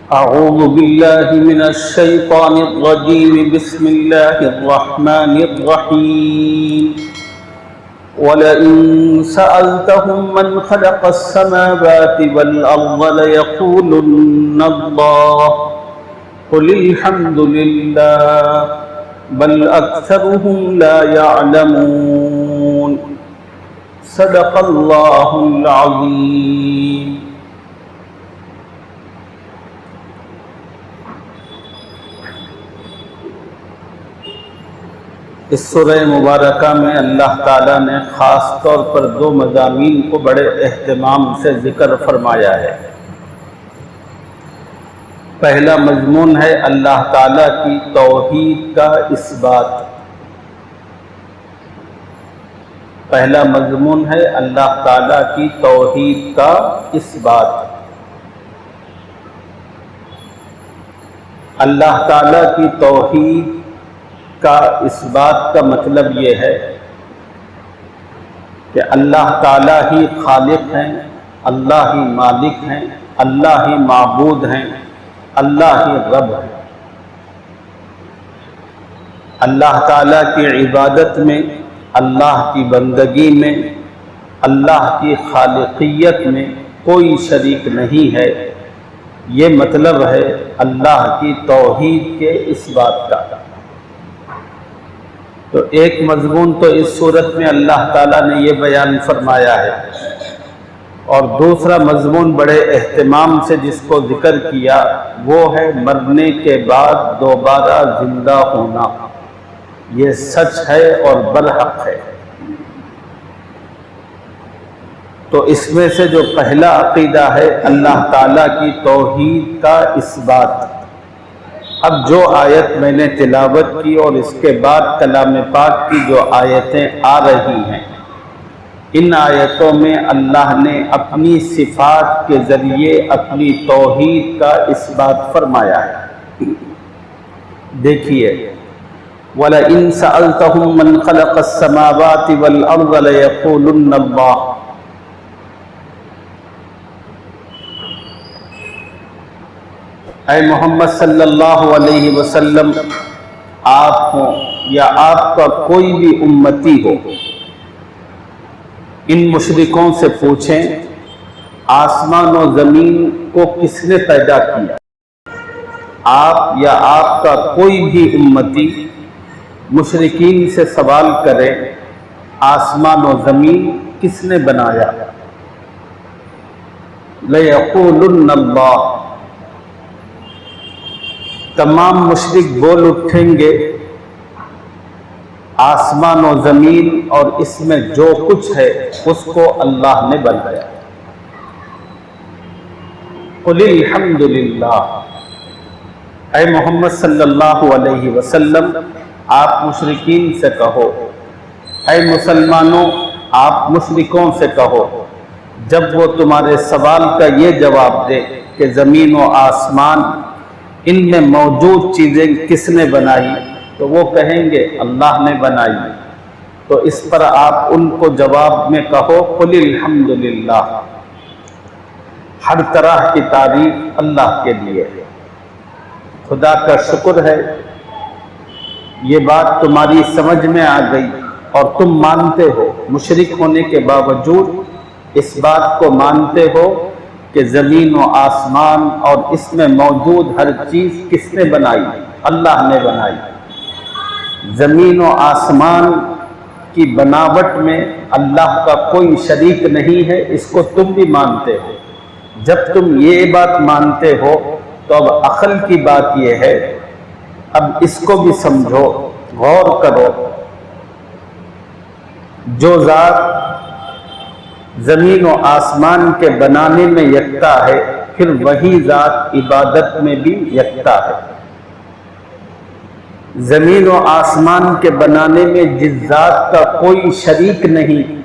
أعوذ بالله من الشيطان الرجيم. بسم الله الرحمن الرحيم. ولئن سألتهم من خلق السماوات والأرض ليقولن الله قل الحمد لله بل أكثرهم لا يعلمون. صدق الله العظيم. اس سورہ مبارکہ میں اللہ تعالیٰ نے خاص طور پر دو مضامین کو بڑے اہتمام سے ذکر فرمایا ہے۔ پہلا مضمون ہے اللہ تعالیٰ کی توحید کا اثبات۔ پہلا مضمون ہے اللہ تعالیٰ کی توحید کا اثبات۔ اللہ تعالیٰ کی توحید کا اثبات کا مطلب یہ ہے کہ اللہ تعالیٰ ہی خالق ہیں، اللہ ہی مالک ہیں، اللہ ہی معبود ہیں، اللہ ہی رب ہے۔ اللہ تعالیٰ کی عبادت میں، اللہ کی بندگی میں، اللہ کی خالقیت میں کوئی شریک نہیں ہے۔ یہ مطلب ہے اللہ کی توحید کے اثبات کا۔ تو ایک مضمون تو اس صورت میں اللہ تعالیٰ نے یہ بیان فرمایا ہے، اور دوسرا مضمون بڑے اہتمام سے جس کو ذکر کیا وہ ہے مرنے کے بعد دوبارہ زندہ ہونا۔ یہ سچ ہے اور برحق ہے۔ تو اس میں سے جو پہلا عقیدہ ہے اللہ تعالیٰ کی توحید کا اثبات۔ اب جو آیت میں نے تلاوت کی اور اس کے بعد کلام پاک کی جو آیتیں آ رہی ہیں، ان آیتوں میں اللہ نے اپنی صفات کے ذریعے اپنی توحید کا اثبات فرمایا ہے۔ دیکھیے، وَلَئِن سَأَلْتَهُم مَّنْ خَلَقَ السَّمَاوَاتِ وَالْأَرْضَ لَيَقُولُنَّ اللَّهُ۔ اے محمد صلی اللہ علیہ وسلم، آپ ہوں یا آپ کا کوئی بھی امتی ہو، ان مشرکوں سے پوچھیں آسمان و زمین کو کس نے پیدا کیا؟ آپ یا آپ کا کوئی بھی امتی مشرکین سے سوال کرے آسمان و زمین کس نے بنایا؟ لَيَقُولُنَّ اللَّهُ۔ تمام مشرک بول اٹھیں گے آسمان و زمین اور اس میں جو کچھ ہے اس کو اللہ نے بنایا۔ قُلِ الْحَمْدُ لِلَّهِ۔ اے محمد صلی اللہ علیہ وسلم، آپ مشرکین سے کہو، اے مسلمانوں آپ مشرکوں سے کہو، جب وہ تمہارے سوال کا یہ جواب دے کہ زمین و آسمان ان میں موجود چیزیں کس نے بنائی، تو وہ کہیں گے اللہ نے بنائی۔ تو اس پر آپ ان کو جواب میں کہو قُلِ الْحَمْدُ لِلَّهِ۔ ہر طرح کی تعریف اللہ کے لیے ہے، خدا کا شکر ہے یہ بات تمہاری سمجھ میں آ گئی اور تم مانتے ہو، مشرک ہونے کے باوجود اس بات کو مانتے ہو کہ زمین و آسمان اور اس میں موجود ہر چیز کس نے بنائی؟ اللہ نے بنائی۔ زمین و آسمان کی بناوٹ میں اللہ کا کوئی شریک نہیں ہے، اس کو تم بھی مانتے ہو۔ جب تم یہ بات مانتے ہو تو اب عقل کی بات یہ ہے، اب اس کو بھی سمجھو، غور کرو۔ جو ذات زمین و آسمان کے بنانے میں یکتا ہے، پھر وہی ذات عبادت میں بھی یکتا ہے۔ زمین و آسمان کے بنانے میں جس ذات کا کوئی شریک نہیں،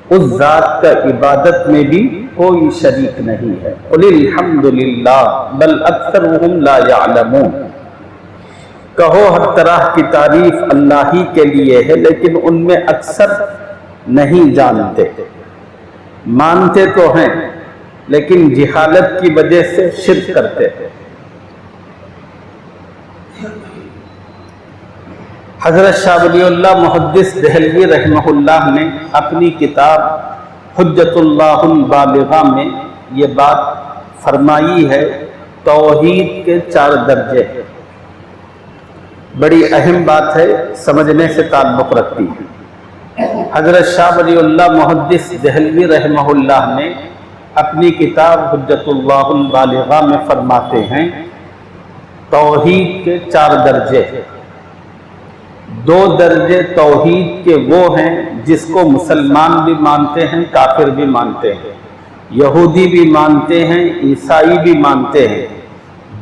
اس ذات کا عبادت میں بھی کوئی شریک نہیں ہے۔ قُلِ الْحَمْدُ لِلَّهِ بَلْ أَكْثَرُهُمْ لَا يَعْلَمُونَ۔ کہو ہر طرح کی تعریف اللہ ہی کے لیے ہے، لیکن ان میں اکثر نہیں جانتے۔ مانتے تو ہیں لیکن جہالت کی وجہ سے شرک کرتے ہیں۔ حضرت شاہ ولی اللہ محدث دہلوی رحمہ اللہ نے اپنی کتاب حجت اللہ البالغہ میں یہ بات فرمائی ہے، توحید کے 4 درجے، بڑی اہم بات ہے، سمجھنے سے تعلق رکھتی ہے۔ حضرت شاہ ولی اللہ محدث دہلوی رحمہ اللہ نے اپنی کتاب حجت اللہ البالغہ میں فرماتے ہیں توحید کے 4 درجے۔ 2 درجے توحید کے وہ ہیں جس کو مسلمان بھی مانتے ہیں، کافر بھی مانتے ہیں، یہودی بھی مانتے ہیں، عیسائی بھی مانتے ہیں،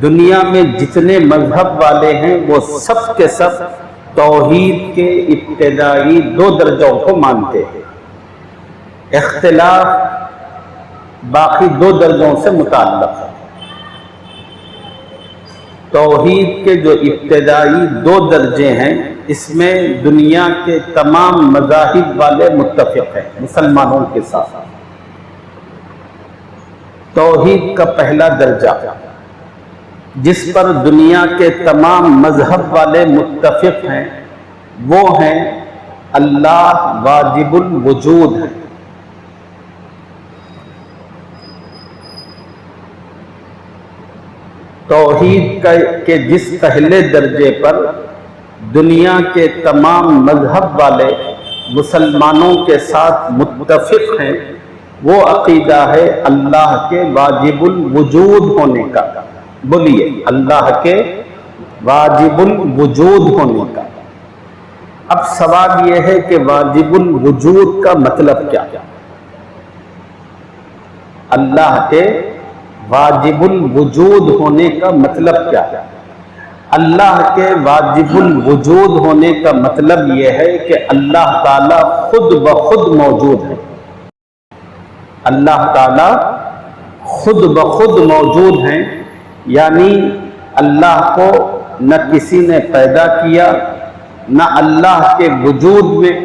دنیا میں جتنے مذہب والے ہیں وہ سب کے سب توحید کے ابتدائی 2 درجوں کو مانتے ہیں۔ اختلاف باقی 2 درجوں سے متعلق ہے۔ توحید کے جو ابتدائی 2 درجے ہیں اس میں دنیا کے تمام مذاہب والے متفق ہیں مسلمانوں کے ساتھ۔ توحید کا پہلا درجہ جس پر دنیا کے تمام مذہب والے متفق ہیں وہ ہیں اللہ واجب الوجود ہے۔ توحید کے جس پہلے درجے پر دنیا کے تمام مذہب والے مسلمانوں کے ساتھ متفق ہیں وہ عقیدہ ہے اللہ کے واجب الوجود ہونے کا۔ بولیے، اللہ کے واجب الوجود ہونے کا۔ اب سوال یہ ہے کہ واجب الوجود کا مطلب کیا؟ اللہ کے واجب الوجود ہونے کا مطلب کیا ہے؟ اللہ کے واجب الوجود ہونے کا مطلب یہ ہے کہ اللہ تعالیٰ خود بخود موجود ہے۔ اللہ تعالیٰ خود بخود موجود ہیں، یعنی اللہ کو نہ کسی نے پیدا کیا، نہ اللہ کے وجود میں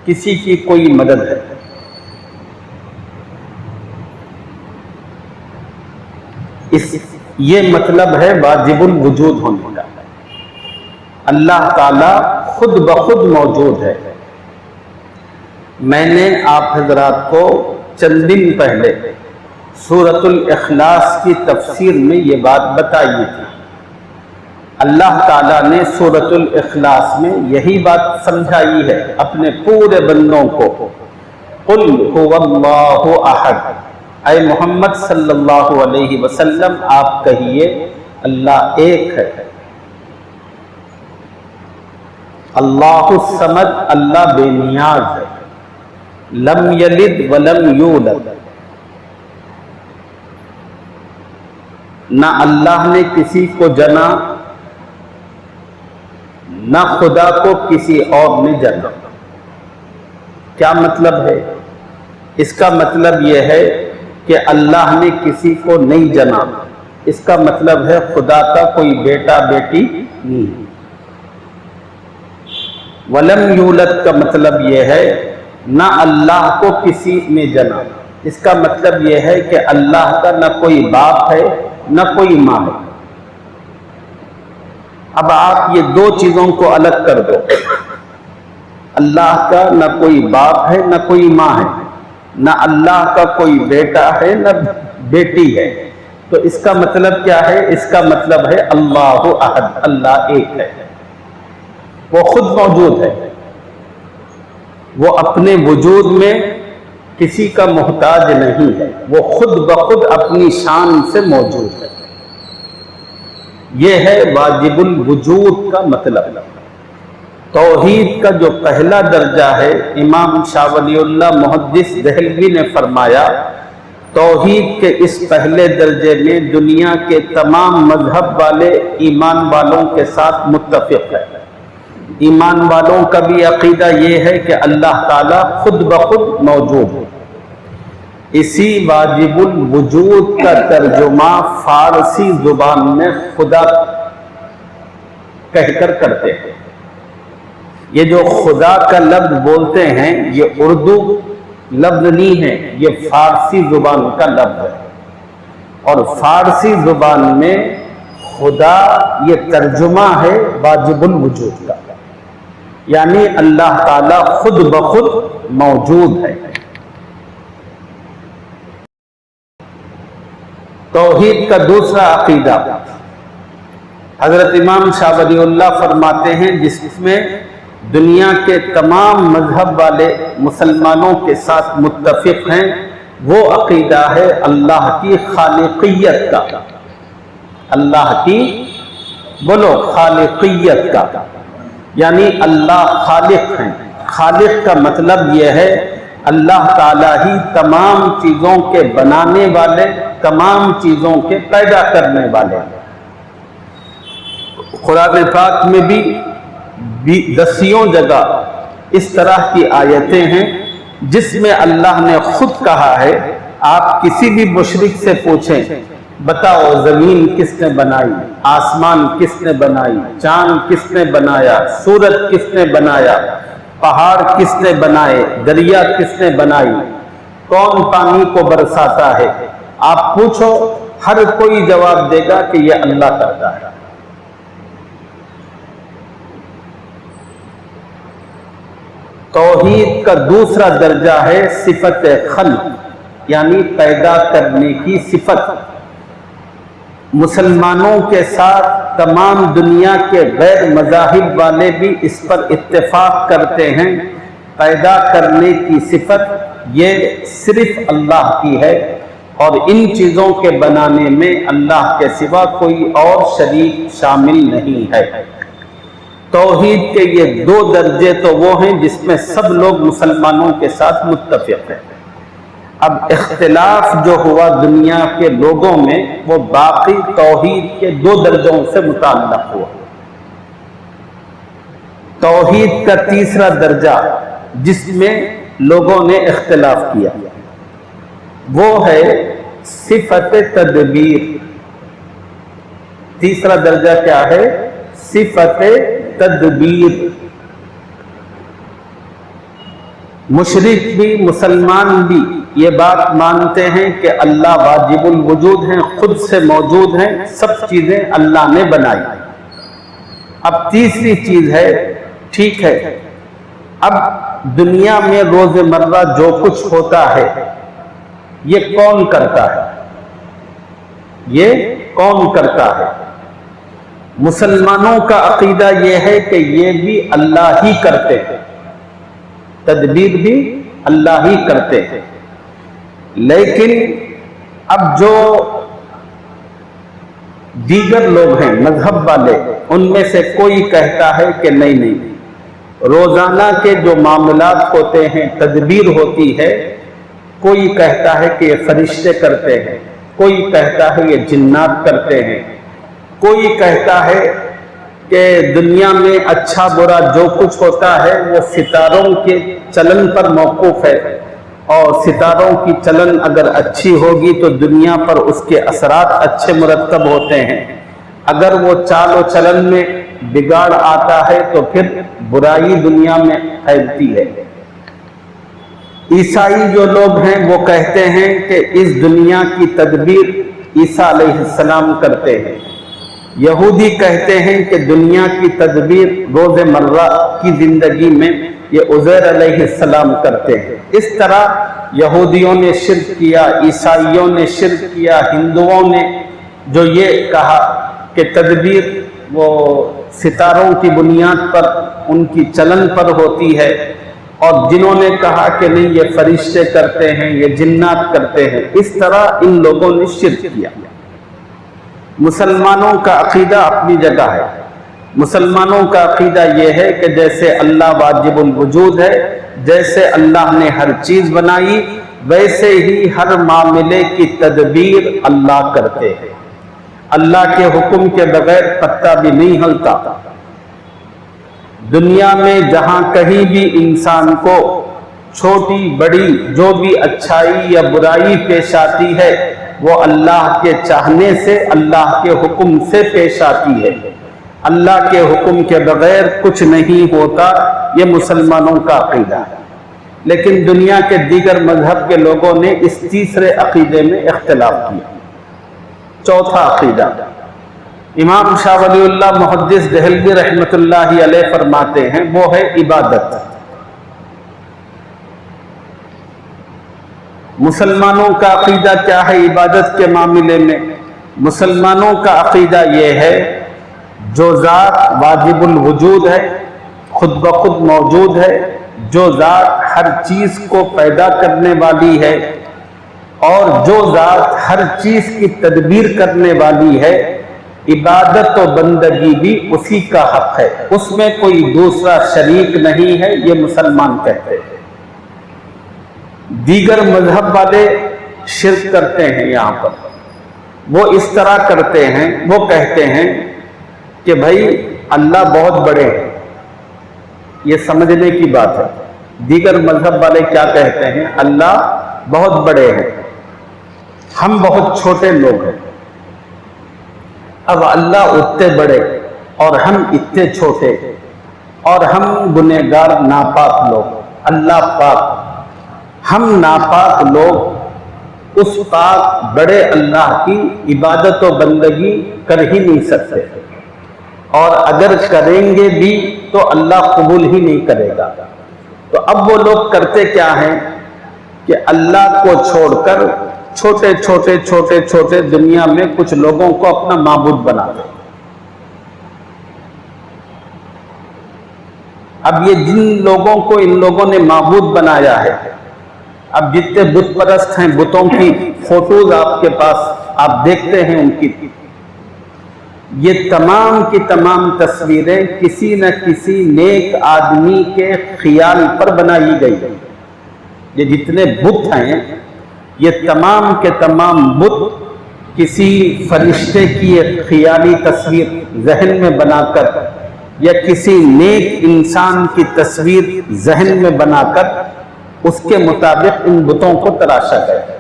کسی کی کوئی مدد ہے۔ یہ مطلب ہے واجب الوجود ہونے کا۔ اللہ تعالیٰ خود بخود موجود ہے۔ میں نے آپ حضرات کو چند دن پہلے سورۃ الاخلاص کی تفسیر میں یہ بات بتائی تھی۔ اللہ تعالیٰ نے سورۃ الاخلاص میں یہی بات سمجھائی ہے اپنے پورے بندوں کو، قل هو اللہ احد، اے محمد صلی اللہ علیہ وسلم آپ کہیے اللہ ایک ہے۔ اللہ الصمد، اللہ بے نیاز ہے۔ لم یلد ولم یولد، نہ اللہ نے کسی کو جنا نہ خدا کو کسی اور نے جنا۔ کیا مطلب ہے اس کا؟ مطلب یہ ہے کہ اللہ نے کسی کو نہیں جنا، اس کا مطلب ہے خدا کا کوئی بیٹا بیٹی نہیں۔ ولم یولد کا مطلب یہ ہے نہ اللہ کو کسی نے جنا، اس کا مطلب یہ ہے کہ اللہ کا نہ کوئی باپ ہے نہ کوئی ماں ہے۔ اب آپ یہ 2 چیزوں کو الگ کر دو، اللہ کا نہ کوئی باپ ہے نہ کوئی ماں ہے، نہ اللہ کا کوئی بیٹا ہے نہ بیٹی ہے، تو اس کا مطلب کیا ہے؟ اس کا مطلب ہے اللہ احد، اللہ ایک ہے، وہ خود موجود ہے، وہ اپنے وجود میں کسی کا محتاج نہیں ہے، وہ خود بخود اپنی شان سے موجود ہے۔ یہ ہے واجب الوجود کا مطلب۔ توحید کا جو پہلا درجہ ہے، امام شاہ ولی اللہ محدث دہلوی نے فرمایا توحید کے اس پہلے درجے میں دنیا کے تمام مذہب والے ایمان والوں کے ساتھ متفق ہے۔ ایمان والوں کا بھی عقیدہ یہ ہے کہ اللہ تعالیٰ خود بخود موجود ہے۔ اسی واجب الوجود کا ترجمہ فارسی زبان میں خدا کہہ کر کرتے ہیں۔ یہ جو خدا کا لفظ بولتے ہیں یہ اردو لفظ نہیں ہے، یہ فارسی زبان کا لفظ ہے، اور فارسی زبان میں خدا یہ ترجمہ ہے واجب الوجود کا۔ یعنی اللہ تعالیٰ خود بخود موجود ہے۔ توحید کا دوسرا عقیدہ حضرت امام شاہ ولی اللہ فرماتے ہیں، جس میں دنیا کے تمام مذہب والے مسلمانوں کے ساتھ متفق ہیں، وہ عقیدہ ہے اللہ کی خالقیت کا، اللہ کی بولو خالقیت کا، یعنی اللہ خالق ہیں۔ خالق کا مطلب یہ ہے اللہ تعالیٰ ہی تمام چیزوں کے بنانے والے، تمام چیزوں کے پیدا کرنے والے۔ قرآن پاک میں بھی دسیوں جگہ اس طرح کی آیتیں ہیں جس میں اللہ نے خود کہا ہے۔ آپ کسی بھی مشرک سے پوچھیں، بتاؤ زمین کس نے بنائی، آسمان کس نے بنائی، چاند کس نے بنایا، سورج کس نے بنایا، پہاڑ کس نے بنائے، دریا کس نے بنائی، کون پانی کو برساتا ہے، آپ پوچھو، ہر کوئی جواب دے گا کہ یہ اللہ کرتا ہے۔ توحید کا دوسرا درجہ ہے صفت خلق، یعنی پیدا کرنے کی صفت۔ مسلمانوں کے ساتھ تمام دنیا کے غیر مذاہب والے بھی اس پر اتفاق کرتے ہیں، پیدا کرنے کی صفت یہ صرف اللہ کی ہے، اور ان چیزوں کے بنانے میں اللہ کے سوا کوئی اور شریک شامل نہیں ہے۔ توحید کے یہ دو درجے تو وہ ہیں جس میں سب لوگ مسلمانوں کے ساتھ متفق ہیں۔ اب اختلاف جو ہوا دنیا کے لوگوں میں وہ باقی توحید کے دو درجوں سے متعلق ہوا۔ توحید کا تیسرا درجہ جس میں لوگوں نے اختلاف کیا وہ ہے صفت تدبیر۔ تیسرا درجہ کیا ہے؟ صفت تدبیر۔ مشرک بھی مسلمان بھی یہ بات مانتے ہیں کہ اللہ واجب الوجود ہیں، خود سے موجود ہیں، سب چیزیں اللہ نے بنائی۔ اب تیسری چیز ہے، ٹھیک ہے، اب دنیا میں روزمرہ جو کچھ ہوتا ہے یہ کون کرتا ہے؟ یہ کون کرتا ہے؟ مسلمانوں کا عقیدہ یہ ہے کہ یہ بھی اللہ ہی کرتے ہیں، تدبیر بھی اللہ ہی کرتے ہیں۔ لیکن اب جو دیگر لوگ ہیں مذہب والے، ان میں سے کوئی کہتا ہے کہ نہیں، روزانہ کے جو معاملات ہوتے ہیں تدبیر ہوتی ہے، کوئی کہتا ہے کہ یہ فرشتے کرتے ہیں، کوئی کہتا ہے یہ جنات کرتے ہیں، کوئی کہتا ہے کہ دنیا میں اچھا برا جو کچھ ہوتا ہے وہ ستاروں کے چلن پر موقوف ہے، اور ستاروں کی چلن اگر اچھی ہوگی تو دنیا پر اس کے اثرات اچھے مرتب ہوتے ہیں، اگر وہ چال و چلن میں بگاڑ آتا ہے تو پھر برائی دنیا میں پھیلتی ہے۔ عیسائی جو لوگ ہیں وہ کہتے ہیں کہ اس دنیا کی تدبیر عیسیٰ علیہ السلام کرتے ہیں، یہودی کہتے ہیں کہ دنیا کی تدبیر روز مرہ کی زندگی میں یہ عزیر علیہ السلام کرتے ہیں۔ اس طرح یہودیوں نے شرک کیا، عیسائیوں نے شرک کیا، ہندوؤں نے جو یہ کہا کہ تدبیر وہ ستاروں کی بنیاد پر ان کی چلن پر ہوتی ہے، اور جنہوں نے کہا کہ نہیں یہ فرشتے کرتے ہیں، یہ جنات کرتے ہیں، اس طرح ان لوگوں نے شرک کیا۔ مسلمانوں کا عقیدہ اپنی جگہ ہے۔ مسلمانوں کا عقیدہ یہ ہے کہ جیسے اللہ واجب الوجود ہے، جیسے اللہ نے ہر چیز بنائی، ویسے ہی ہر معاملے کی تدبیر اللہ کرتے ہیں۔ اللہ کے حکم کے بغیر پتہ بھی نہیں ہلتا۔ دنیا میں جہاں کہیں بھی انسان کو چھوٹی بڑی جو بھی اچھائی یا برائی پیش آتی ہے وہ اللہ کے چاہنے سے، اللہ کے حکم سے پیش آتی ہے۔ اللہ کے حکم کے بغیر کچھ نہیں ہوتا، یہ مسلمانوں کا عقیدہ ہے۔ لیکن دنیا کے دیگر مذہب کے لوگوں نے اس تیسرے عقیدے میں اختلاف کیا۔ چوتھا عقیدہ، امام شاہ ولی اللہ محدث دہلوی رحمۃ اللہ علیہ فرماتے ہیں وہ ہے عبادت۔ مسلمانوں کا عقیدہ کیا ہے عبادت کے معاملے میں؟ مسلمانوں کا عقیدہ یہ ہے جو ذات واجب الوجود ہے، خود بخود موجود ہے، جو ذات ہر چیز کو پیدا کرنے والی ہے اور جو ذات ہر چیز کی تدبیر کرنے والی ہے، عبادت و بندگی بھی اسی کا حق ہے، اس میں کوئی دوسرا شریک نہیں ہے، یہ مسلمان کہتے ہیں۔ دیگر مذہب والے شرک کرتے ہیں، یہاں پر وہ اس طرح کرتے ہیں، وہ کہتے ہیں کہ بھائی اللہ بہت بڑے ہیں، یہ سمجھنے کی بات ہے۔ دیگر مذہب والے کیا کہتے ہیں؟ اللہ بہت بڑے ہیں، ہم بہت چھوٹے لوگ ہیں۔ اب اللہ اتنے بڑے اور ہم اتنے چھوٹے اور ہم گنہگار ناپاک لوگ، اللہ پاک، ہم ناپاک لوگ اس پاک بڑے اللہ کی عبادت و بندگی کر ہی نہیں سکتے، اور اگر کریں گے بھی تو اللہ قبول ہی نہیں کرے گا۔ تو اب وہ لوگ کرتے کیا ہیں کہ اللہ کو چھوڑ کر چھوٹے چھوٹے چھوٹے چھوٹے دنیا میں کچھ لوگوں کو اپنا معبود بنا دیں۔ اب یہ جن لوگوں کو ان لوگوں نے معبود بنایا ہے، اب جتنے بت پرست ہیں، بتوں کی فوٹوز آپ کے پاس آپ دیکھتے ہیں ان کی، یہ تمام کی تمام تصویریں کسی نہ کسی نیک آدمی کے خیال پر بنائی گئی ہیں۔ یہ جتنے بت ہیں یہ تمام کے تمام بت کسی فرشتے کی ایک خیالی تصویر ذہن میں بنا کر یا کسی نیک انسان کی تصویر ذہن میں بنا کر اس کے مطابق ان بتوں کو تراشا گیا۔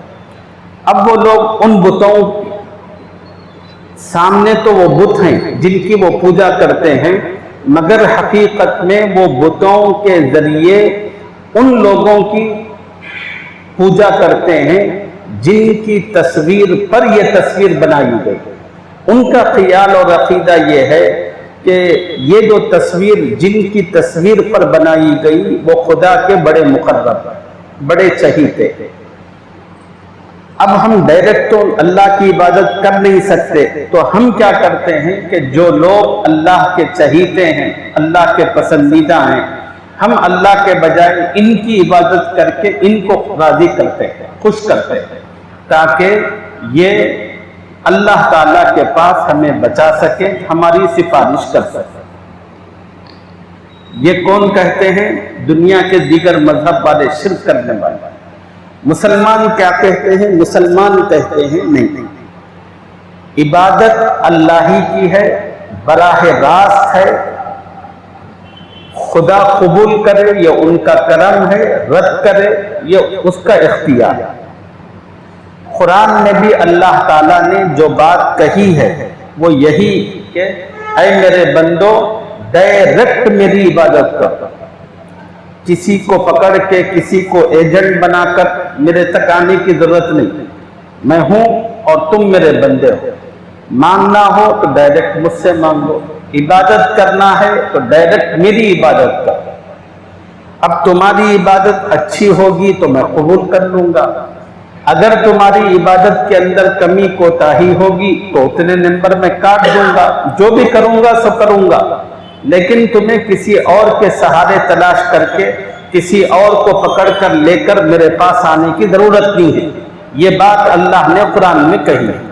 اب وہ لوگ ان بتوں سامنے تو وہ بت ہیں جن کی وہ پوجا کرتے ہیں، مگر حقیقت میں وہ بتوں کے ذریعے ان لوگوں کی پوجا کرتے ہیں جن کی تصویر پر یہ تصویر بنائی گئی۔ ان کا خیال اور عقیدہ یہ ہے کہ یہ جو تصویر جن کی تصویر پر بنائی گئی وہ خدا کے بڑے مقرب، بڑے چہیتے تھے۔ اب ہم ڈائریکٹ تو اللہ کی عبادت کر نہیں سکتے، تو ہم کیا کرتے ہیں کہ جو لوگ اللہ کے چہیتے ہیں، اللہ کے پسندیدہ ہیں، ہم اللہ کے بجائے ان کی عبادت کر کے ان کو راضی کرتے ہیں، خوش کرتے ہیں، تاکہ یہ اللہ تعالیٰ کے پاس ہمیں بچا سکے، ہماری سفارش کر سکے۔ یہ کون کہتے ہیں؟ دنیا کے دیگر مذہب والے، شرک کرنے والے۔ مسلمان کیا کہتے ہیں؟ مسلمان کہتے ہیں نہیں، عبادت اللہ ہی کی ہے، براہ راست ہے، خدا قبول کرے یہ ان کا کرم ہے، رد کرے یہ اس کا اختیار ہے۔ قرآن میں بھی اللہ تعالیٰ نے جو بات کہی ہے وہ یہی کہ اے میرے بندو ڈائریکٹ میری عبادت کر، کسی کو پکڑ کے کسی کو ایجنٹ بنا کر میرے تک آنے کی ضرورت نہیں، میں ہوں اور تم میرے بندے ہو۔ مانگنا ہو تو ڈائریکٹ مجھ سے مانگو، عبادت کرنا ہے تو ڈائریکٹ میری عبادت کر۔ اب تمہاری عبادت اچھی ہوگی تو میں قبول کر لوں گا، اگر تمہاری عبادت کے اندر کمی کوتاہی ہوگی تو اتنے نمبر میں کاٹ دوں گا، جو بھی کروں گا سو کروں گا، لیکن تمہیں کسی اور کے سہارے تلاش کر کے کسی اور کو پکڑ کر لے کر میرے پاس آنے کی ضرورت نہیں ہے۔ یہ بات اللہ نے قرآن میں کہی ہے۔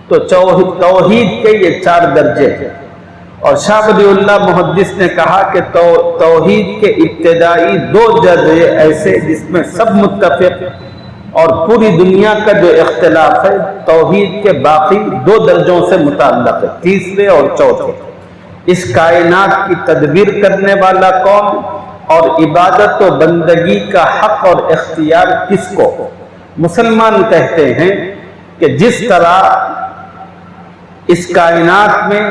تو توحید کے یہ 4 درجے ہیں، اور شاہ ولی اللہ محدث نے کہا کہ توحید کے ابتدائی 2 درجے ایسے جس میں سب متفق، اور پوری دنیا کا جو اختلاف ہے توحید کے باقی 2 درجوں سے متعلق ہے، تیسرے اور چوتھے۔ اس کائنات کی تدبیر کرنے والا کون، اور عبادت و بندگی کا حق اور اختیار کس کو؟ مسلمان کہتے ہیں کہ جس طرح اس کائنات میں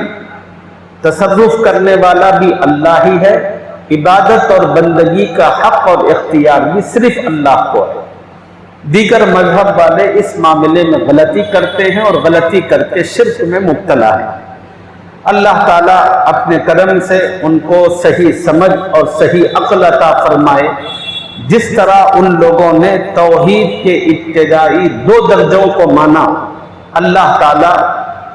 تصرف کرنے والا بھی اللہ ہی ہے، عبادت اور بندگی کا حق اور اختیار بھی صرف اللہ کو ہے۔ دیگر مذہب والے اس معاملے میں غلطی کرتے ہیں اور غلطی کر کے شرک میں مبتلا ہیں۔ اللہ تعالیٰ اپنے کرم سے ان کو صحیح سمجھ اور صحیح عقل عطا فرمائے۔ جس طرح ان لوگوں نے توحید کے ابتدائی 2 درجوں کو مانا، اللہ تعالیٰ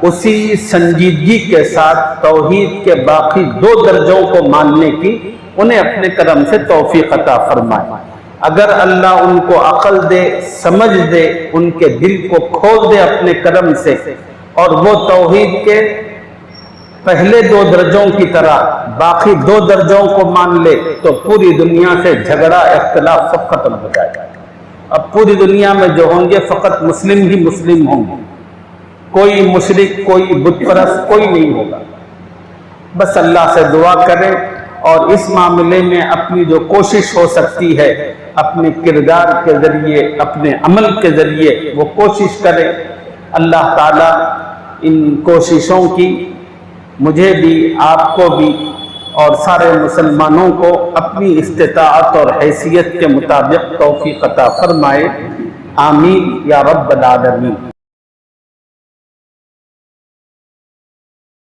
اسی سنجیدگی کے ساتھ توحید کے باقی 2 درجوں کو ماننے کی انہیں اپنے کرم سے توفیق عطا فرمائے۔ اگر اللہ ان کو عقل دے، سمجھ دے، ان کے دل کو کھول دے اپنے کرم سے، اور وہ توحید کے پہلے 2 درجوں کی طرح باقی 2 درجوں کو مان لے، تو پوری دنیا سے جھگڑا اختلاف سب ختم ہو جائے گا۔ اب پوری دنیا میں جو ہوں گے فقط مسلم ہی مسلم ہوں گے، کوئی مشرک، کوئی بت پرست کوئی نہیں ہوگا۔ بس اللہ سے دعا کریں اور اس معاملے میں اپنی جو کوشش ہو سکتی ہے اپنے کردار کے ذریعے، اپنے عمل کے ذریعے وہ کوشش کریں۔ اللہ تعالیٰ ان کوششوں کی مجھے بھی، آپ کو بھی اور سارے مسلمانوں کو اپنی استطاعت اور حیثیت کے مطابق توفیق عطا فرمائے۔ آمین یا رب العالمین۔